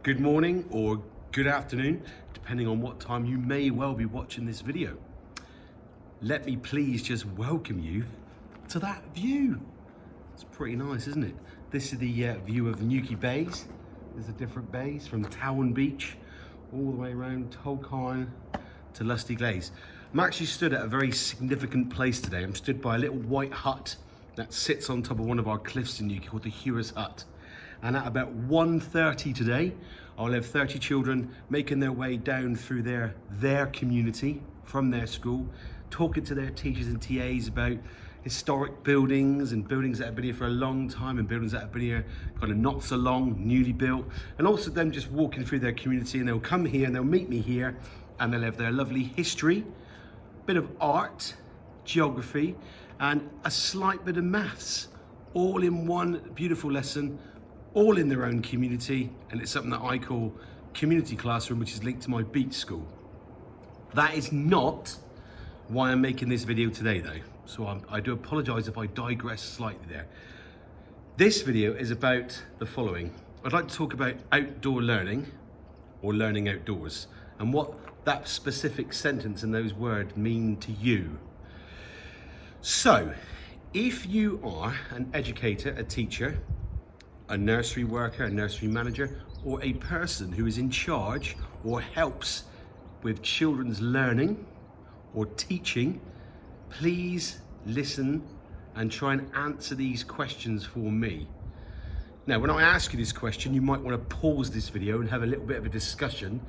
good morning or good afternoon, depending on what time you may well be watching this video. Let me please just welcome you to that view. It's pretty nice, isn't it? This is the view of Newquay Bays. There's the different bays from Towan Beach all the way around Tolkien to Lusty Glaze. I'm actually stood at a very significant place today. I'm stood by a little white hut that sits on top of one of our cliffs in Newquay called the Hewer's Hut. And at about 1:30 today, I'll have 30 children making their way down through their community from their school, talking to their teachers and TAs about historic buildings and buildings that have been here for a long time and buildings that have been here kind of not so long, newly built, and also them just walking through their community. And they'll come here and they'll meet me here and they'll have their lovely history, bit of art, geography, and a slight bit of maths, all in one beautiful lesson, all in their own community. And it's something that I call community classroom, which is linked to my beach school. That is not why I'm making this video today though. So I do apologize if I digress slightly there. This video is about the following. I'd like to talk about outdoor learning or learning outdoors and what that specific sentence and those words mean to you. So if you are an educator, a teacher, a nursery worker, a nursery manager, or a person who is in charge or helps with children's learning or teaching, please listen and try and answer these questions for me. Now, when I ask you this question, you might want to pause this video and have a little bit of a discussion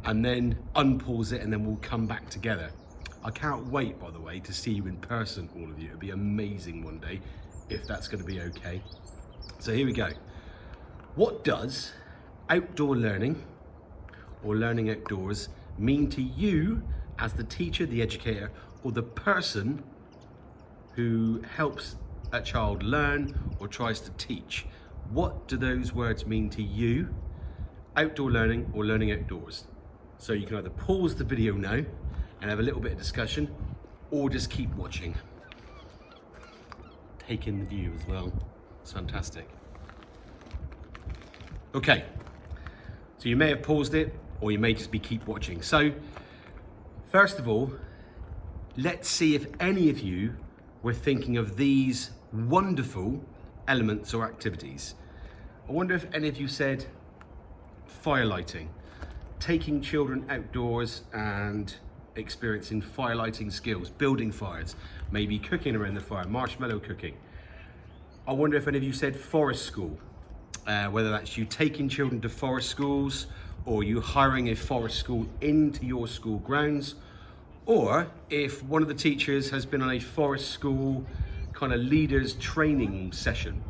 and then unpause it, and then we'll come back together. I can't wait, by the way, to see you in person, all of you. It'll be amazing one day, if that's going to be okay. So here we go. What does outdoor learning or learning outdoors mean to you as the teacher, the educator, or the person who helps a child learn or tries to teach? What do those words mean to you? Outdoor learning or learning outdoors? So you can either pause the video now and have a little bit of discussion, or just keep watching. Take in the view as well. It's fantastic. Okay, so you may have paused it, or you may just be keep watching. So first of all, let's see if any of you were thinking of these wonderful elements or activities. I wonder if any of you said firelighting, taking children outdoors and experiencing firelighting skills, building fires, maybe cooking around the fire, marshmallow cooking. I wonder if any of you said forest school, whether that's you taking children to forest schools or you hiring a forest school into your school grounds, or if one of the teachers has been on a forest school kind of leaders training session.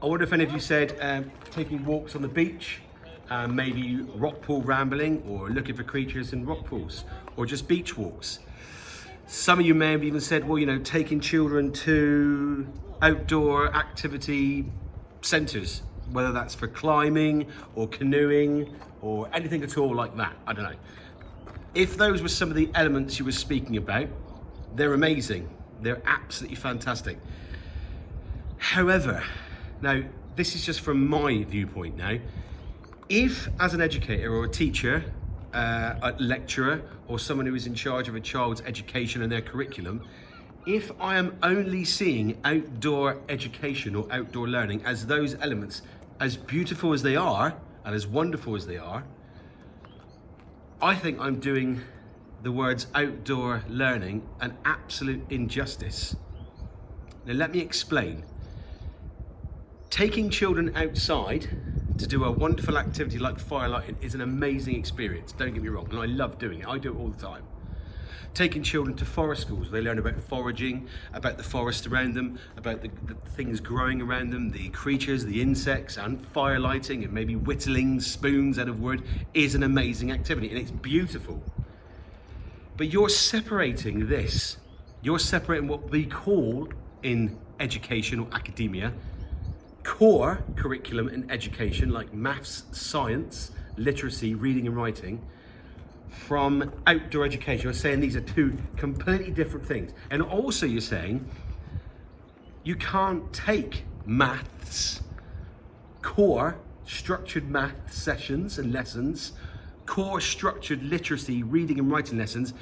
I wonder if any of you said taking walks on the beach, maybe rock pool rambling, or looking for creatures in rock pools, or just beach walks. Some of you may have even said, well, you know, taking children to outdoor activity centres, whether that's for climbing or canoeing or anything at all like that. I don't know. If those were some of the elements you were speaking about, they're amazing. They're absolutely fantastic. However, now this is just from my viewpoint now. If as an educator or a teacher, a lecturer, or someone who is in charge of a child's education and their curriculum, if I am only seeing outdoor education or outdoor learning as those elements, as beautiful as they are and as wonderful as they are, I think I'm doing the words outdoor learning an absolute injustice. Now let me explain. Taking children outside to do a wonderful activity like firelighting is an amazing experience, don't get me wrong, and I love doing it. I do it all the time. Taking children to forest schools, they learn about foraging, about the forest around them, about the things growing around them, the creatures, the insects, and firelighting, and maybe whittling spoons out of wood is an amazing activity, and it's beautiful. But you're separating this. You're separating what we call in education or academia core curriculum in education, like maths, science, literacy, reading and writing, from outdoor education. You're saying these are two completely different things. And also you're saying you can't take maths core structured math sessions and lessons, core structured literacy, reading and writing lessons,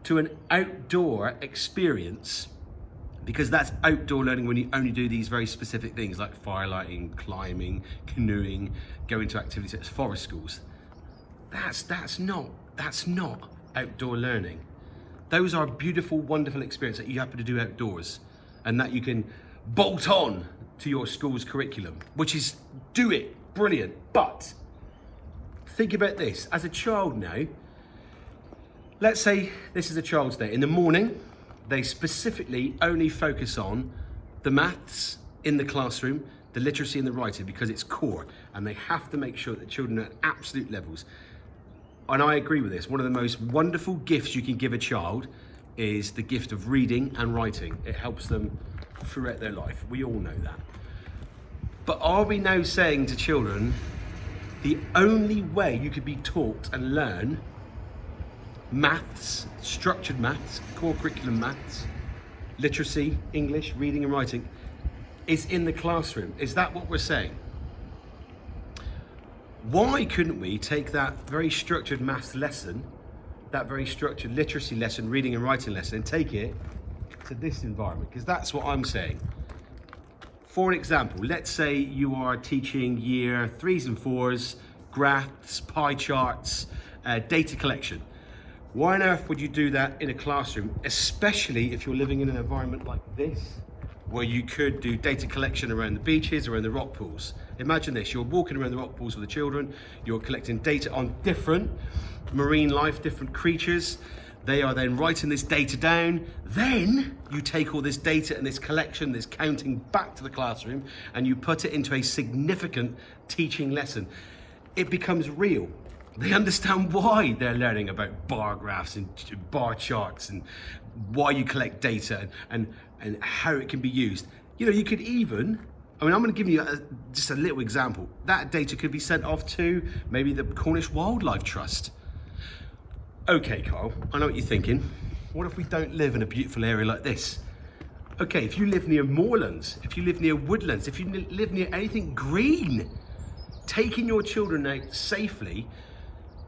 to an outdoor experience, because that's outdoor learning when you only do these very specific things like firelighting, climbing, canoeing, going to activities at forest schools. That's not outdoor learning. Those are beautiful, wonderful experiences that you happen to do outdoors and that you can bolt on to your school's curriculum, which is do it, brilliant. But think about this, as a child now, let's say this is a child's day. In the morning, they specifically only focus on the maths in the classroom, the literacy and the writing, because it's core, and they have to make sure that children are at absolute levels. And I agree with this. One of the most wonderful gifts you can give a child is the gift of reading and writing. It helps them throughout their life. We all know that. But are we now saying to children, the only way you could be taught and learn maths, structured maths, core curriculum maths, literacy, English, reading and writing, is in the classroom? Is that what we're saying? Why couldn't we take that very structured maths lesson, that very structured literacy lesson, reading and writing lesson, and take it to this environment? Because that's what I'm saying. For an example, let's say you are teaching year 3s and 4s, graphs, pie charts, data collection. Why on earth would you do that in a classroom, especially if you're living in an environment like this, where you could do data collection around the beaches, around the rock pools? Imagine this, you're walking around the rock pools with the children, you're collecting data on different marine life, different creatures. They are then writing this data down. Then you take all this data and this collection, this counting back to the classroom, and you put it into a significant teaching lesson. It becomes real. They understand why they're learning about bar graphs and bar charts and why you collect data and how it can be used. You know, you could even, I'm going to give you just a little example. That data could be sent off to maybe the Cornish Wildlife Trust. Okay, Carl, I know what you're thinking. What if we don't live in a beautiful area like this? Okay, if you live near moorlands, if you live near woodlands, if you live near anything green, taking your children out safely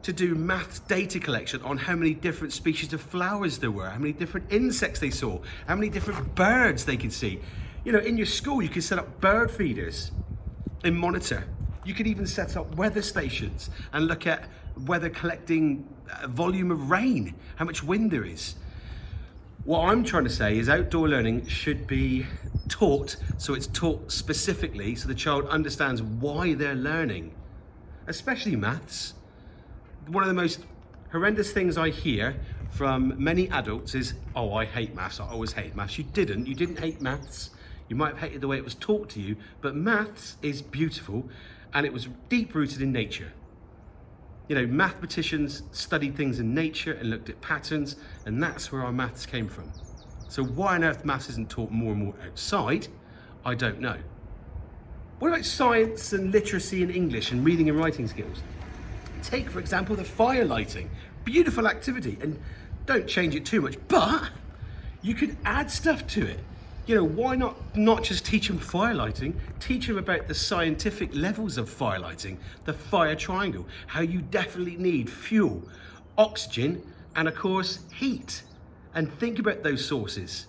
to do maths data collection on how many different species of flowers there were, how many different insects they saw, how many different birds they could see. You know, in your school, you could set up bird feeders and monitor. You could even set up weather stations and look at weather collecting volume of rain, how much wind there is. What I'm trying to say is outdoor learning should be taught, so it's taught specifically so the child understands why they're learning, especially maths. One of the most horrendous things I hear from many adults is, oh, I hate maths, I always hate maths. You didn't hate maths. You might have hated the way it was taught to you, but maths is beautiful and it was deep rooted in nature. You know, mathematicians studied things in nature and looked at patterns, and that's where our maths came from. So why on earth maths isn't taught more and more outside, I don't know. What about science and literacy and English and reading and writing skills? Take, for example, the firelighting. Beautiful activity, and don't change it too much, but you could add stuff to it. You know, why not just teach them firelighting, teach them about the scientific levels of firelighting, the fire triangle, how you definitely need fuel, oxygen, and of course, heat. And think about those sources.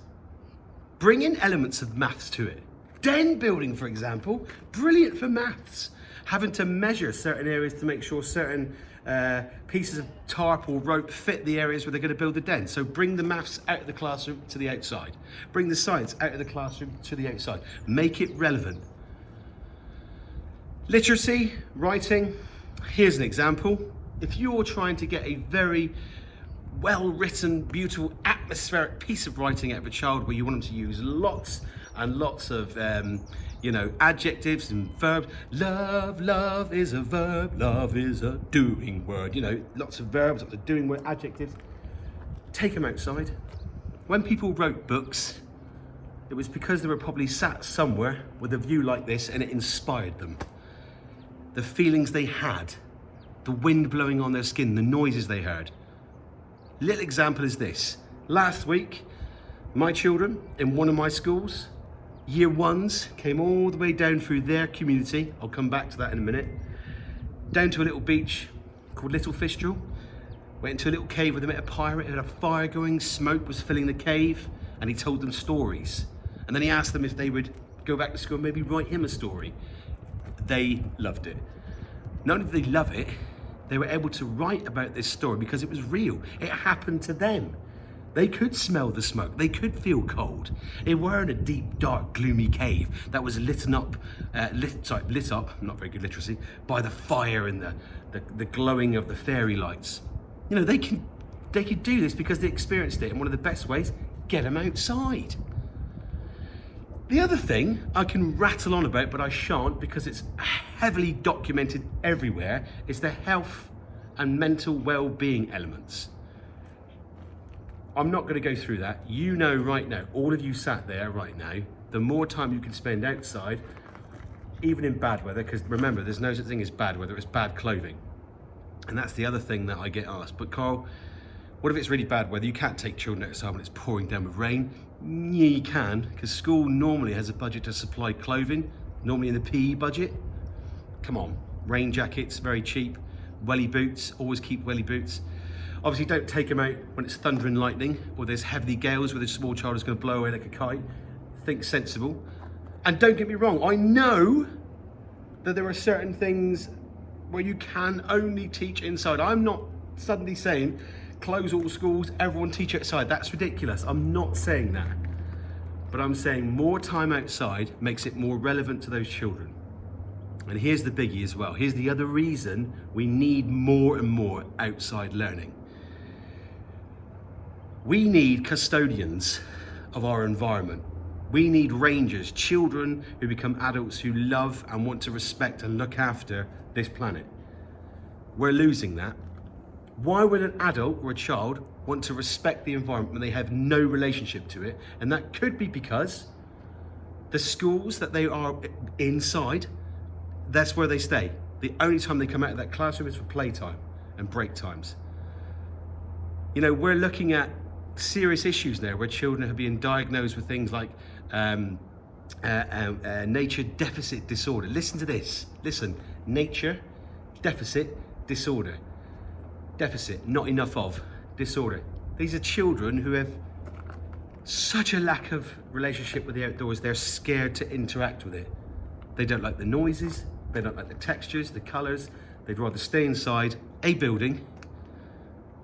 Bring in elements of maths to it. Den building, for example, brilliant for maths. Having to measure certain areas to make sure certain pieces of tarp or rope fit the areas where they're going to build the den. So bring the maths out of the classroom to the outside. Bring the science out of the classroom to the outside. Make it relevant. Literacy, writing, here's an example. If you're trying to get a very well-written, beautiful, atmospheric piece of writing out of a child where you want them to use lots and lots of adjectives and verbs. Love is a verb, love is a doing word. You know, lots of verbs, lots of doing word, adjectives. Take them outside. When people wrote books, it was because they were probably sat somewhere with a view like this and it inspired them. The feelings they had, the wind blowing on their skin, the noises they heard. Little example is this. Last week, my children in one of my schools Year ones came all the way down through their community. I'll come back to that in a minute. Down to a little beach called Little Fistral. Went into a little cave where they met a pirate. It had a fire going, smoke was filling the cave, and he told them stories. And then he asked them if they would go back to school and maybe write him a story. They loved it. Not only did they love it, they were able to write about this story because it was real. It happened to them. They could smell the smoke. They could feel cold. They were in a deep, dark, gloomy cave that was lit up, not very good literacy, by the fire and the glowing of the fairy lights. You know, they could do this because they experienced it. And one of the best ways, get them outside. The other thing I can rattle on about, but I shan't because it's heavily documented everywhere, is the health and mental well-being elements. I'm not going to go through that. You know right now, all of you sat there right now, the more time you can spend outside, even in bad weather, because remember, there's no such thing as bad weather, it's bad clothing. And that's the other thing that I get asked. But Carl, what if it's really bad weather? You can't take children outside when it's pouring down with rain. Yeah, you can, because school normally has a budget to supply clothing, normally in the PE budget. Come on, rain jackets, very cheap. Welly boots, always keep welly boots. Obviously don't take them out when it's thunder and lightning or there's heavy gales where the small child is going to blow away like a kite. Think sensible. And don't get me wrong, I know that there are certain things where you can only teach inside. I'm not suddenly saying close all schools, everyone teach outside. That's ridiculous. I'm not saying that. But I'm saying more time outside makes it more relevant to those children. And here's the biggie as well. Here's the other reason we need more and more outside learning. We need custodians of our environment. We need rangers, children who become adults who love and want to respect and look after this planet. We're losing that. Why would an adult or a child want to respect the environment when they have no relationship to it? And that could be because the schools that they are inside, that's where they stay. The only time they come out of that classroom is for playtime and break times. You know, we're looking at serious issues now where children are being diagnosed with things like nature deficit disorder. Listen to this. Listen, nature deficit disorder. Deficit, not enough of, disorder. These are children who have such a lack of relationship with the outdoors, they're scared to interact with it. They don't like the noises, they don't like the textures, the colours. They'd rather stay inside a building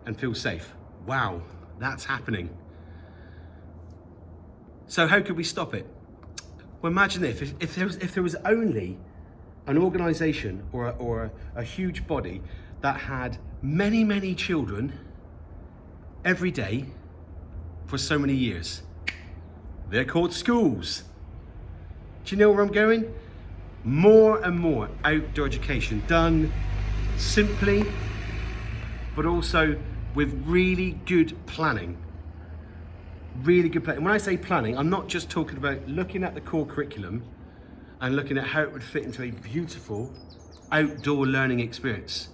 and feel safe. Wow, that's happening. So how could we stop it? Well, imagine if there was only an organisation or a huge body that had many, many children every day for so many years. They're called schools. Do you know where I'm going? More and more outdoor education done simply, but also with really good planning. Really good planning. When I say planning, I'm not just talking about looking at the core curriculum and looking at how it would fit into a beautiful outdoor learning experience.